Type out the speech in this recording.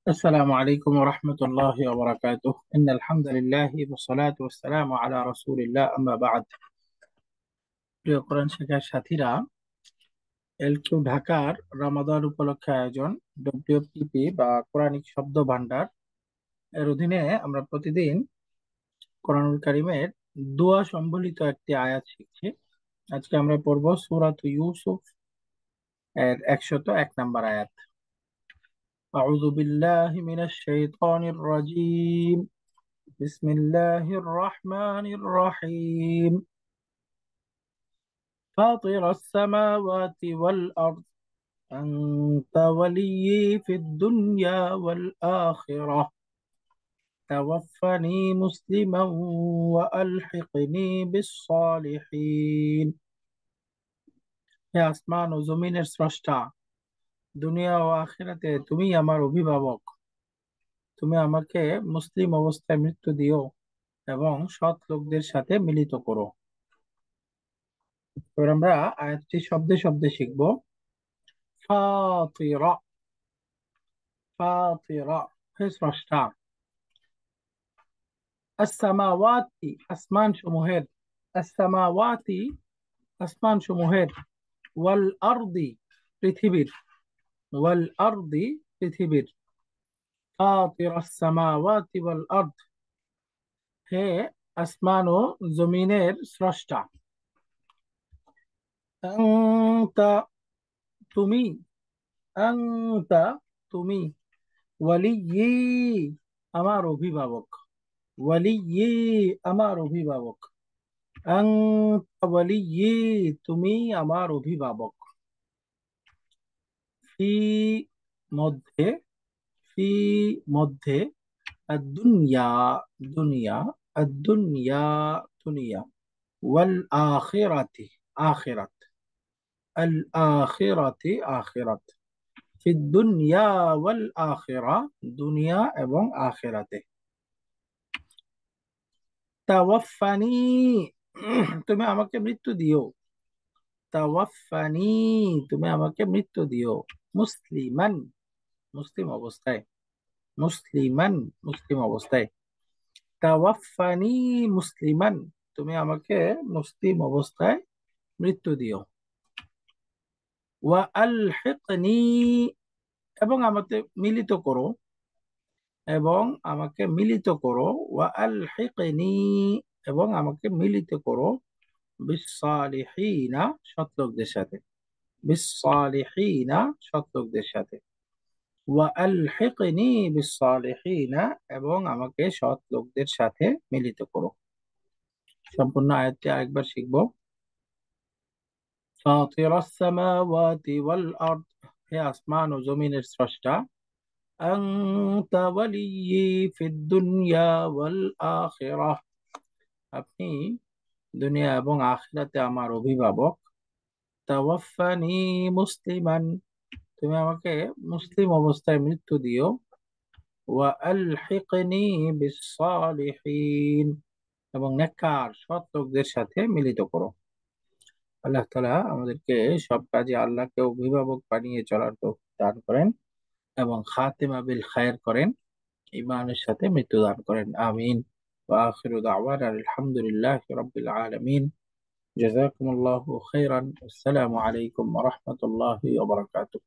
السلام عليكم ورحمة الله وبركاته إن الحمد لله والصلاة والسلام على رسول الله أما بعد প্রিয় কোরআন শিক্ষার সাথীরা, এলকিউ ঢাকার রমাদান উপলক্ষে আয়োজন ডব্লিউপিপি বা কোরআনিক শব্দ ভান্ডার এর অধীনে আমরা প্রতিদিন কোরআনুল কারীমের দোয়া সম্বলিত একটি আয়াত শিখছি। আজকে আমরা পড়ব সূরাত ইউসুফ এর 101 নম্বর আয়াত। আউযু বিল্লাহি মিনাশ শাইতানির রাজীম। বিসমিল্লাহির রহমানির রহিম। فاطر السماوات والأرض أنت ولي في الدنيا والآخرة توفني مسلما وألحقني بالصالحين। হে আসমান ও জমিনের স্রষ্টা, দুনিয়া ও আখিরাতে তুমি আমার অভিভাবক। তুমি আমাকে মুসলিম অবস্থায় মৃত্যু দিও এবং সৎ লোকদের সাথে মিলিত করো। এবার আমরা আয়াতটি শব্দে শব্দে শিখব। ফাতিরা, ফাতিরা হে স্রষ্টা। আসসামাওয়াতি আসমান সমূহের, আসসামাওয়াতি আসমান সমূহের, ওয়াল আরদি পৃথিবীর, ওয়াল আরদি পৃথিবীর। ফাতির আসসামাওয়াতি ওয়াল আরদ হে আসমান ও জমিনের স্রষ্টা। আনতা তুমি, আনতা তুমি, ওয়ালিয়্যি আমার অভিভাবক, ওয়ালিয়্যি আমার অভিভাবক। আনতা ওয়ালিয়্যি তুমি আমার অভিভাবক। ফি মধ্যে, ফি মধ্যে, দুনিয়া দুনিয়া, দুনিয়া দুনিয়া, ওয়াল আখিরাতি আখিরাত, আল আখিরাতি আখিরাত। ফি দুনিয়া ওয়াল আখিরা দুনিয়া এবং আখিরাতে। তাওয়াফানি তুমি আমাকে মৃত্যু দিও, তাওয়াফানি তুমি আমাকে মৃত্যু দিও, মুসলিমান মুসলিম অবস্থায়, মুসলিমান মুসলিম অবস্থায়। তাওয়াফানি মুসলিমান তুমি আমাকে মুসলিম অবস্থায় মৃত্যু দিও। ওয়া আলহিকনি এবং আমাকে মিলিত করো, এবং আমাকে মিলিত করো। ওয়া আলহিকনি এবং আমাকে মিলিত করো বিসসালিহিনা সৎলোকদের সাথে, বিসসালিহিনা সৎলোকদের সাথে। ওয়া আলহিকনি বিসসালিহিনা এবং আমাকে সৎ লোকদের সাথে মিলিত করো। সম্পূর্ণ আয়াতটি আরেকবার শিখবো। ফাতিরাস সামাওয়াতি ওয়াল আরদ হে আসমান ও জমিনের স্রষ্টা। আনতা ওয়ালিয়্যি ফিদ দুনিয়া ওয়াল আখিরাহ আপনি দুনিয়া এবং আখিরাতে আমার অভিভাবক। তাওয়াফানি মুসলিমান তুমি আমাকে মুসলিম অবস্থায় মৃত্যু দিও। ওয়া আলহিকনি বিসসালিহিন এবং নেককার সৎ লোকদের সাথে মিলিত করো। আল্লাহ তাআলা আমাদেরকে সব কাজে আল্লাহকে অভিভাবক বানিয়ে চলার তৌফিক দান করেন এবং খাতিমা বিল খায়ের করেন, ঈমানের সাথে মৃত্যু দান করেন। আমিন। ওয়া আখিরু দাওয়ানা আলহামদুলিল্লাহি রাব্বিল আলামিন। জাযাকুমুল্লাহু খাইরান। আসসালামু আলাইকুম ওয়া রাহমাতুল্লাহি ওয়া বারাকাতুহু।